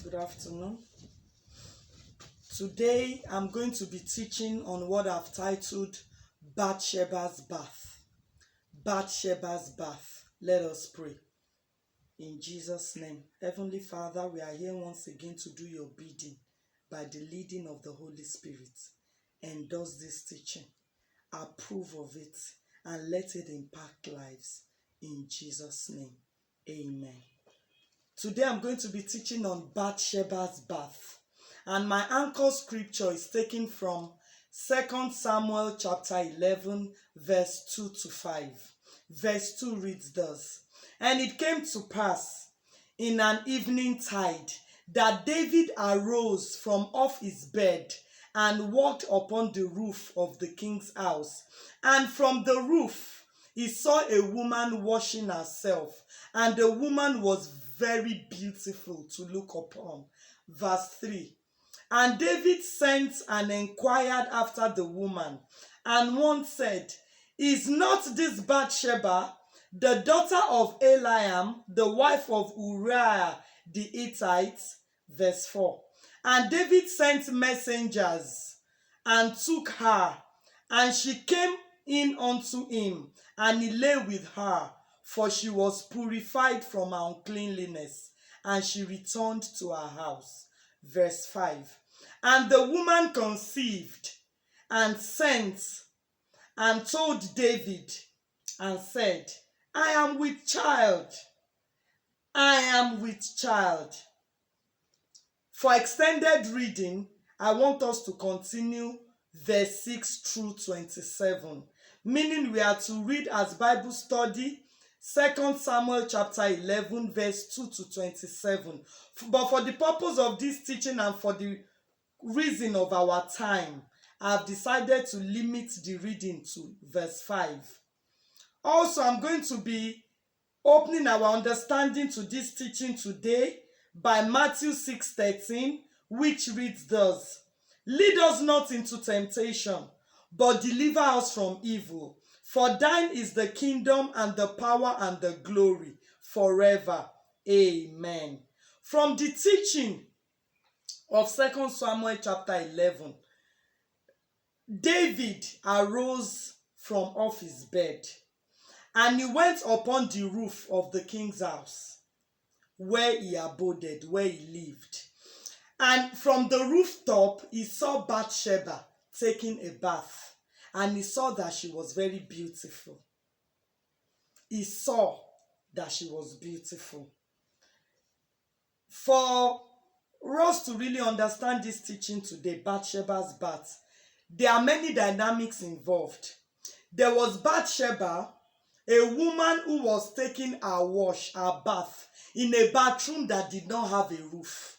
Good afternoon. Today I'm going to be teaching on what I've titled Bathsheba's Bath. Bathsheba's Bath. Let us pray. In Jesus' name. Heavenly Father, we are here once again to do your bidding by the leading of the Holy Spirit. Endorse this teaching. Approve of it and let it impact lives. In Jesus' name. Amen. Today I'm going to be teaching on Bathsheba's bath. And my anchor scripture is taken from 2 Samuel chapter 11 verse 2 to 5. Verse 2 reads thus. And it came to pass in an evening tide that David arose from off his bed and walked upon the roof of the king's house. And from the roof he saw a woman washing herself, and the woman was very beautiful to look upon. Verse 3. And David sent and inquired after the woman, and one said, Is not this Bathsheba, the daughter of Eliam, the wife of Uriah the Hittite? Verse 4. And David sent messengers and took her, and she came in unto him, and he lay with her, for she was purified from her uncleanliness, and she returned to her house. Verse 5. And the woman conceived and sent and told David and said, I am with child. I am with child. For extended reading, I want us to continue verse 6 through 27. Meaning we are to read as Bible study 2 Samuel chapter 11 verse 2 to 27. But for the purpose of this teaching and for the reason of our time, I have decided to limit the reading to verse 5. Also, I'm going to be opening our understanding to this teaching today by Matthew 6:13, which reads thus. Lead us not into temptation, but deliver us from evil. For thine is the kingdom and the power and the glory forever. Amen. From the teaching of 2 Samuel chapter 11, David arose from off his bed and he went upon the roof of the king's house where he abode, where he lived. And from the rooftop, he saw Bathsheba taking a bath. And he saw that she was very beautiful. He saw that she was beautiful. For us to really understand this teaching today, Bathsheba's bath, there are many dynamics involved. There was Bathsheba, a woman who was taking her wash, her bath, in a bathroom that did not have a roof.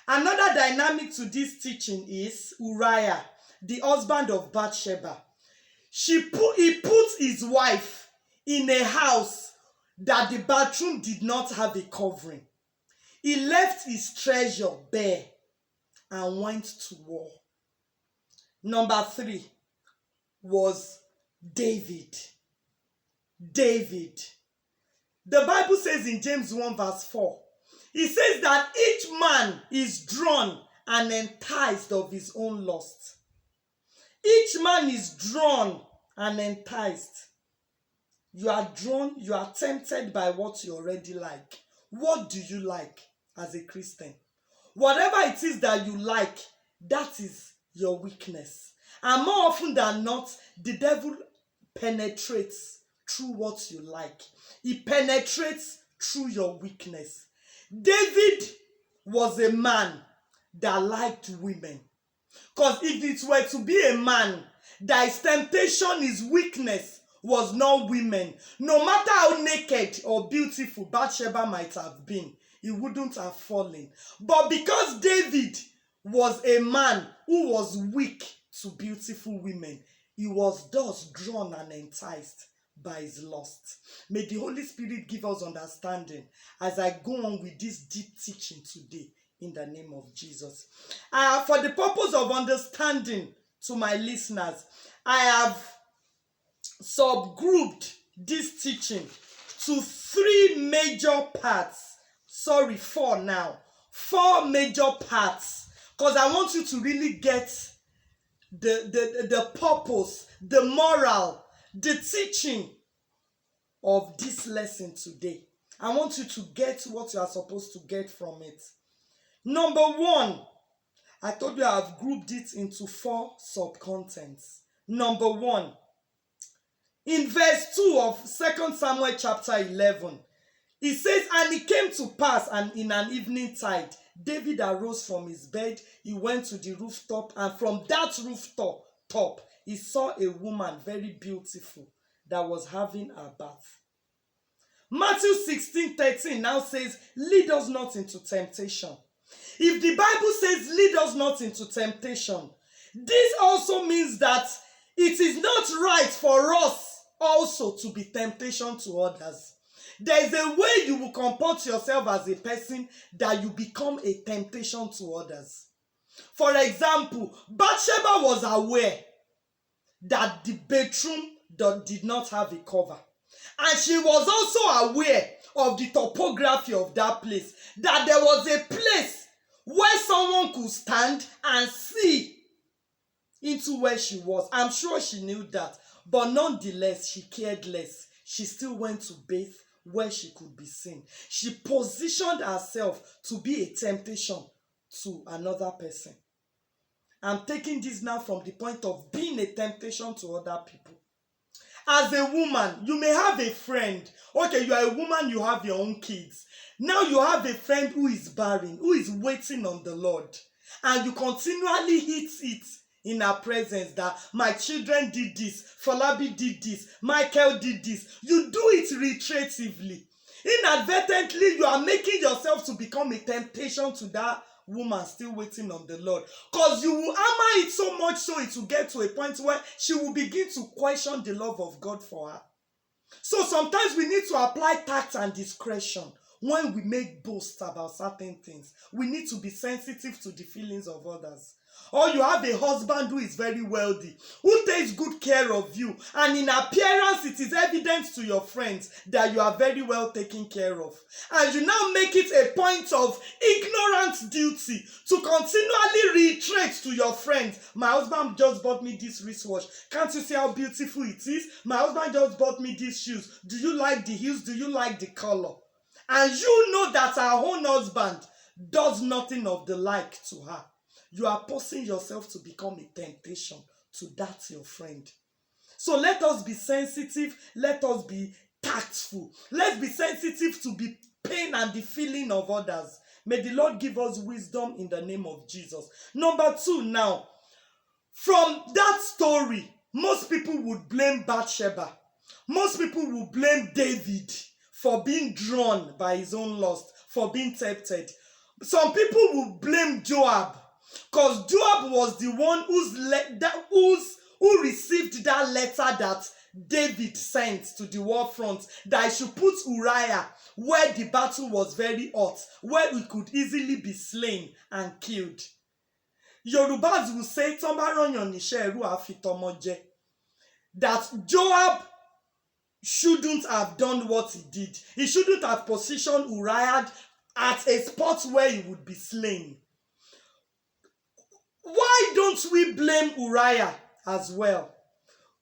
Another dynamic to this teaching is Uriah, the husband of Bathsheba. He put his wife in a house that the bathroom did not have a covering. He left his treasure bare and went to war. Number 3 was David. David. The Bible says in James 1 verse 4, it says that each man is drawn and enticed of his own lust. Each man is drawn and enticed. You are drawn, you are tempted by what you already like. What do you like as a Christian? Whatever it is that you like, that is your weakness. And more often than not, the devil penetrates through what you like. He penetrates through your weakness. David was a man that liked women. Because if it were to be a man that his temptation, his weakness was not women, no matter how naked or beautiful Bathsheba might have been, he wouldn't have fallen. But because David was a man who was weak to beautiful women, he was thus drawn and enticed by his lust. May the Holy Spirit give us understanding as I go on with this deep teaching today in the name of Jesus. For the purpose of understanding to my listeners, I have subgrouped this teaching to 3 major parts. Sorry, 4 now. 4 major parts, because I want you to really get the purpose, the moral, the teaching of this lesson today. I want you to get what you are supposed to get from it. Number 1, I told you I have grouped it into 4 sub-contents. Number 1, in verse 2 of 2 Samuel chapter 11, it says, and it came to pass, and in an evening tide, David arose from his bed, he went to the rooftop, and from that rooftop, he saw a woman very beautiful that was having a bath. Matthew 16:13 now says, lead us not into temptation. If the Bible says, lead us not into temptation, this also means that it is not right for us also to be temptation to others. There is a way you will comport yourself as a person that you become a temptation to others. For example, Bathsheba was aware that the bedroom did not have a cover. And she was also aware of the topography of that place, that there was a place where someone could stand and see into where she was. I'm sure she knew that, but nonetheless, she cared less. She still went to bathe where she could be seen. She positioned herself to be a temptation to another person. I'm taking this now from the point of being a temptation to other people. As a woman, you may have a friend. Okay, you are a woman, you have your own kids. Now you have a friend who is barren, who is waiting on the Lord. And you continually hit it in her presence that my children did this, Falabi did this, Michael did this. You do it reiteratively. Inadvertently, you are making yourself to become a temptation to that woman still waiting on the Lord. Because you will hammer it so much so it will get to a point where she will begin to question the love of God for her. So sometimes we need to apply tact and discretion when we make boasts about certain things. We need to be sensitive to the feelings of others. Or you have a husband who is very wealthy, who takes good care of you, and in appearance it is evident to your friends that you are very well taken care of. And you now make it a point of ignorant duty to continually reiterate to your friends, my husband just bought me this wristwatch. Can't you see how beautiful it is? My husband just bought me these shoes. Do you like the heels? Do you like the color? And you know that her own husband does nothing of the like to her. You are posing yourself to become a temptation to that your friend. So let us be sensitive. Let us be tactful. Let's be sensitive to the pain and the feeling of others. May the Lord give us wisdom in the name of Jesus. Number 2 now. From that story, most people would blame Bathsheba. Most people would blame David for being drawn by his own lust, for being tempted. Some people would blame Joab, because Joab was the one who received that letter that David sent to the war front, that he should put Uriah where the battle was very hot, where he could easily be slain and killed. Yorubas will say, that Joab shouldn't have done what he did. He shouldn't have positioned Uriah at a spot where he would be slain. Why don't we blame Uriah as well?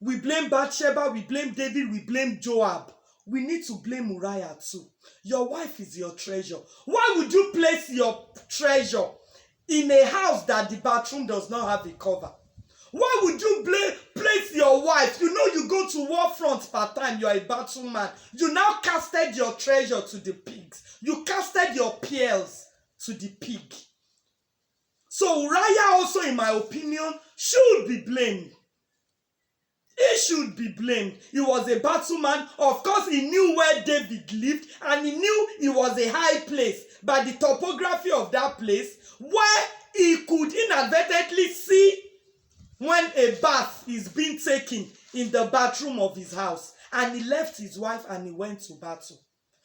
We blame Bathsheba, we blame David, we blame Joab. We need to blame Uriah too. Your wife is your treasure. Why would you place your treasure in a house that the bathroom does not have a cover? Why would you place your wife? You know you go to war front part time, you are a battleman. You now casted your treasure to the pigs. You casted your pearls to the pig. So Uriah also, in my opinion, should be blamed. He should be blamed. He was a battleman. Of course, he knew where David lived, and he knew it was a high place by the topography of that place, where he could inadvertently see when a bath is being taken in the bathroom of his house. And he left his wife and he went to battle.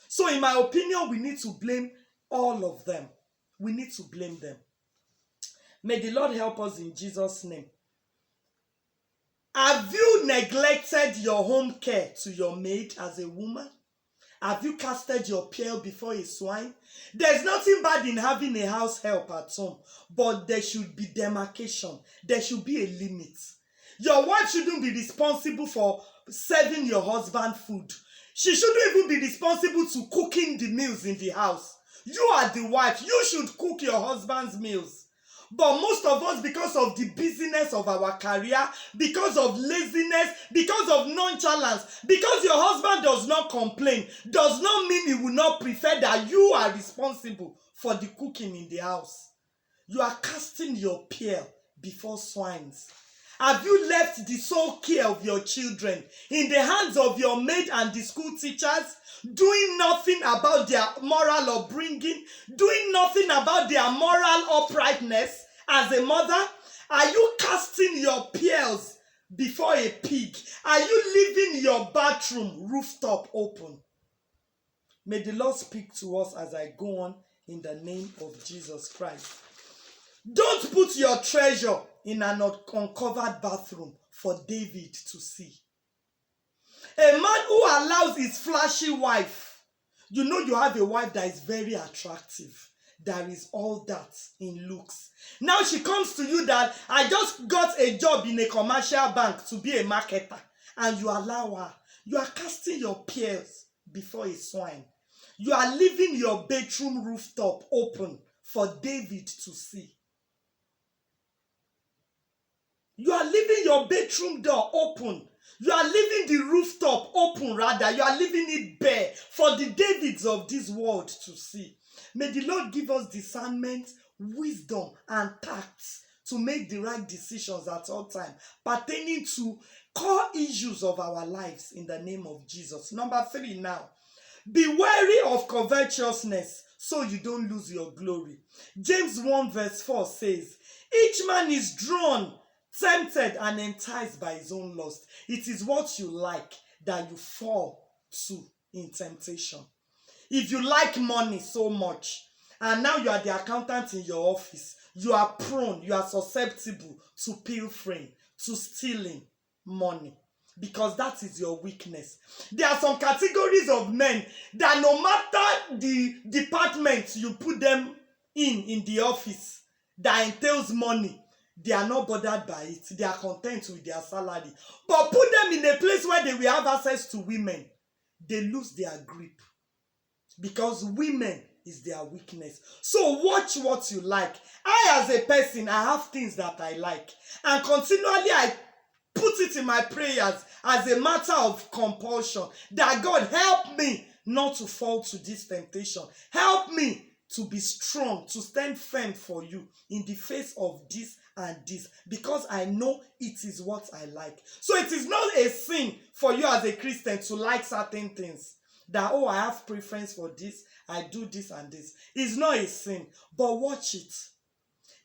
So in my opinion, we need to blame all of them. We need to blame them. May the Lord help us in Jesus' name. Have you neglected your home care to your maid as a woman? Have you casted your pearl before a swine? There's nothing bad in having a house help at home, but there should be demarcation. There should be a limit. Your wife shouldn't be responsible for serving your husband food. She shouldn't even be responsible to cooking the meals in the house. You are the wife. You should cook your husband's meals. But most of us, because of the busyness of our career, because of laziness, because of nonchalance, because your husband does not complain, does not mean he will not prefer that you are responsible for the cooking in the house. You are casting your pearl before swines. Have you left the sole care of your children in the hands of your maid and the school teachers, doing nothing about their moral upbringing, doing nothing about their moral uprightness as a mother? Are you casting your pearls before a pig? Are you leaving your bathroom rooftop open? May the Lord speak to us as I go on in the name of Jesus Christ. Don't put your treasure in an uncovered bathroom for David to see. A man who allows his flashy wife, you know you have a wife that is very attractive. There is all that in looks. Now she comes to you that I just got a job in a commercial bank to be a marketer, and you allow her. You are casting your pearls before a swine. You are leaving your bedroom rooftop open for David to see. You are leaving your bedroom door open. You are leaving the rooftop open, rather. You are leaving it bare for the Davids of this world to see. May the Lord give us discernment, wisdom, and tact to make the right decisions at all times pertaining to core issues of our lives in the name of Jesus. Number 3 now. Be wary of covetousness so you don't lose your glory. James 1 verse 4 says, each man is drawn, tempted, and enticed by his own lust. It is what you like that you fall to in temptation. If you like money so much, and now you are the accountant in your office, you are prone, you are susceptible to pilfering, to stealing money, because that is your weakness. There are some categories of men that no matter the department you put them in the office that entails money, they are not bothered by it. They are content with their salary. But put them in a place where they will have access to women, they lose their grip, because women is their weakness. So watch what you like. I, as a person, I have things that I like, and continually I put it in my prayers as a matter of compulsion that God help me not to fall to this temptation. Help me to be strong, to stand firm for you in the face of this and this, because I know it is what I like. So it is not a sin for you as a Christian to like certain things. That, oh, I have preference for this, I do this and this. It's not a sin, but watch it.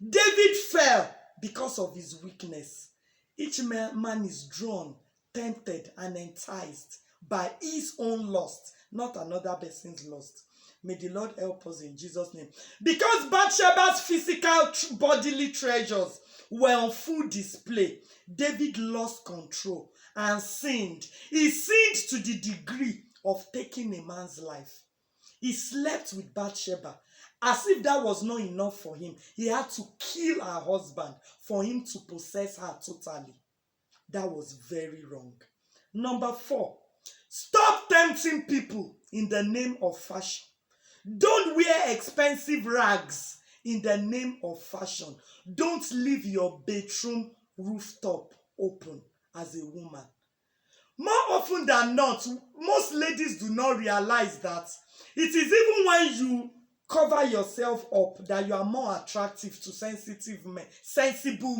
David fell because of his weakness. Each man is drawn, tempted, and enticed by his own lust, not another person's lust. May the Lord help us in Jesus' name. Because Bathsheba's physical bodily treasures were on full display, David lost control and sinned. He sinned to the degree of taking a man's life. He slept with Bathsheba. As if that was not enough for him, he had to kill her husband for him to possess her totally. That was very wrong. Number 4, stop tempting people in the name of fashion. Don't wear expensive rags in the name of fashion. Don't leave your bedroom rooftop open as a woman. More often than not, most ladies do not realize that it is even when you cover yourself up that you are more attractive to sensible men. Sensible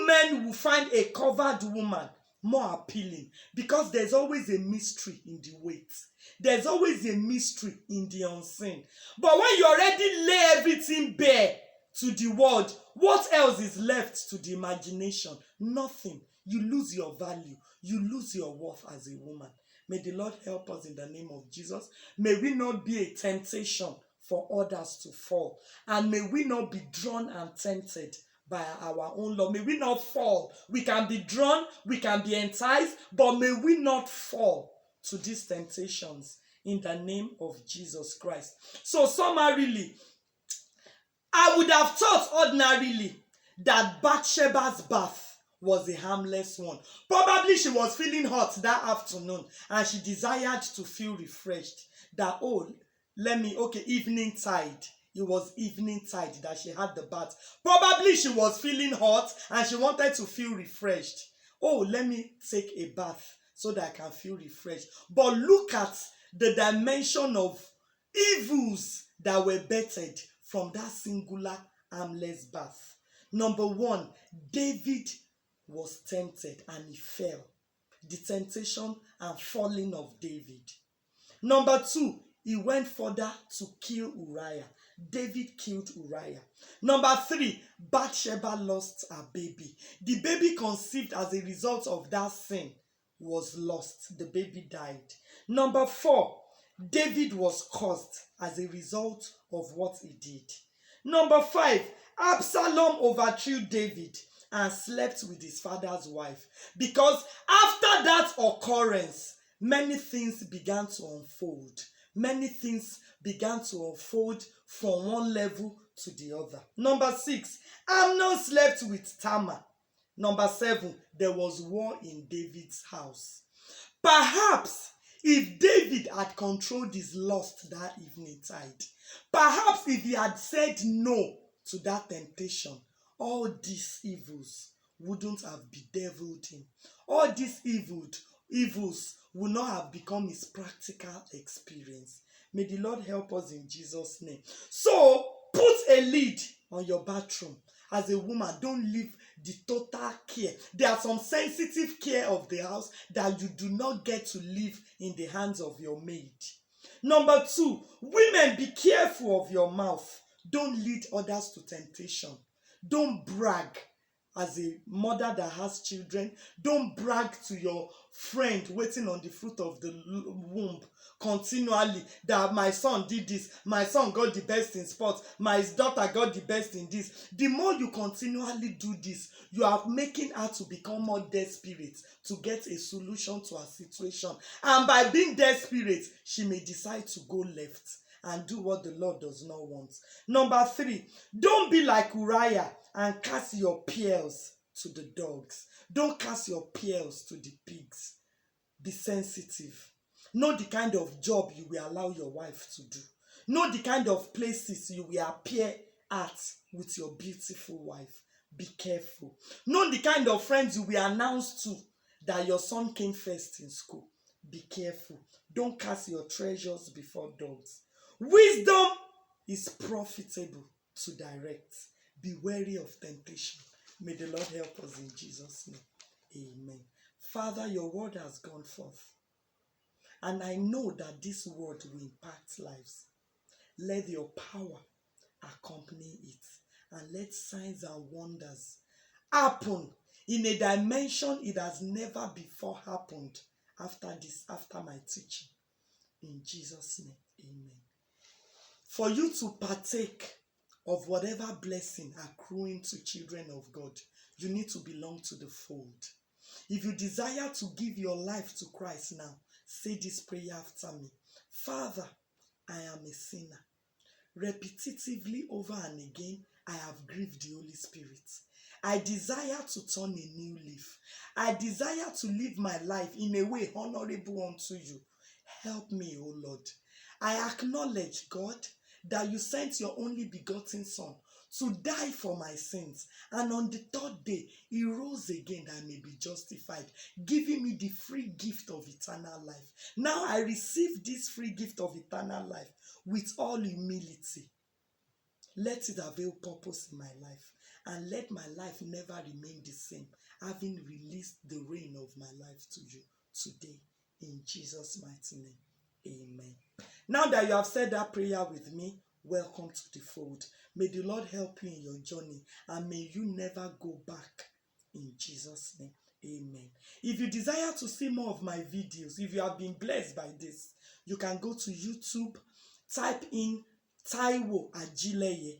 men will find a covered woman more appealing, because there's always a mystery in the weight. There's always a mystery in the unseen. But when you already lay everything bare to the world, what else is left to the imagination? Nothing. You lose your value. You lose your worth as a woman. May the Lord help us in the name of Jesus. May we not be a temptation for others to fall. And may we not be drawn and tempted by our own law. May we not fall. We can be drawn, we can be enticed, but may we not fall to these temptations in the name of Jesus Christ. So summarily, I would have thought ordinarily that Bathsheba's bath was a harmless one. Probably she was feeling hot that afternoon and she desired to feel refreshed. That, evening tide. It was evening tide that she had the bath. Probably she was feeling hot and she wanted to feel refreshed. Let me take a bath so that I can feel refreshed. But look at the dimension of evils that were bettered from that singular harmless bath. Number one, David was tempted and he fell. The temptation and falling of David. Number two, he went further to kill Uriah. David killed Uriah. Number three, Bathsheba lost her baby. The baby conceived as a result of that sin was lost. The baby died. Number four, David was cursed as a result of what he did. Number five, Absalom overthrew David and slept with his father's wife. Because after that occurrence, many things began to unfold. Many things began to unfold from one level to the other. Number six, Amnon slept with Tamar. Number seven, there was war in David's house. Perhaps if David had controlled his lust that evening tide, perhaps if he had said no to that temptation, all these evils wouldn't have bedeviled him. All these evils would not have become his practical experience. May the Lord help us in Jesus' name. So, put a lid on your bathroom. As a woman, don't leave the total care. There are some sensitive care of the house that you do not get to leave in the hands of your maid. Number two, women, be careful of your mouth. Don't lead others to temptation. Don't brag. As a mother that has children, don't brag to your friend waiting on the fruit of the womb continually that my son did this, my son got the best in sports, my daughter got the best in this. The more you continually do this, you are making her to become more desperate to get a solution to her situation. And by being desperate, she may decide to go left and do what the Lord does not want. Number three, don't be like Uriah and cast your pearls to the dogs. Don't cast your pearls to the pigs. Be sensitive. Know the kind of job you will allow your wife to do. Know the kind of places you will appear at with your beautiful wife. Be careful. Know the kind of friends you will announce to that your son came first in school. Be careful. Don't cast your treasures before dogs. Wisdom is profitable to direct. Be wary of temptation. May the Lord help us in Jesus' name. Amen. Father, your word has gone forth. And I know that this word will impact lives. Let your power accompany it. And let signs and wonders happen in a dimension it has never before happened after my teaching. In Jesus' name, amen. For you to partake of whatever blessing accruing to children of God, you need to belong to the fold. If you desire to give your life to Christ now, say this prayer after me. Father, I am a sinner. Repetitively over and again, I have grieved the Holy Spirit. I desire to turn a new leaf. I desire to live my life in a way honorable unto you. Help me, O Lord. I acknowledge, God, that you sent your only begotten Son to die for my sins. And on the third day, he rose again that I may be justified, giving me the free gift of eternal life. Now I receive this free gift of eternal life with all humility. Let it avail purpose in my life. And let my life never remain the same, having released the reign of my life to you today. In Jesus' mighty name, amen. Now that you have said that prayer with me, welcome to the fold. May the Lord help you in your journey and may you never go back. In Jesus' name, amen. If you desire to see more of my videos, if you have been blessed by this, you can go to YouTube, type in Taiwo Ajileye.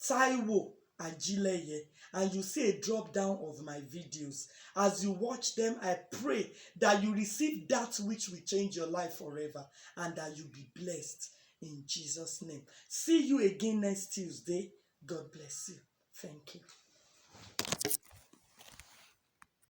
Taiwo Ajileye, and you see a drop down of my videos. As you watch them, I pray that you receive that which will change your life forever and that you be blessed in Jesus' name. See you again next Tuesday. God bless you. Thank you.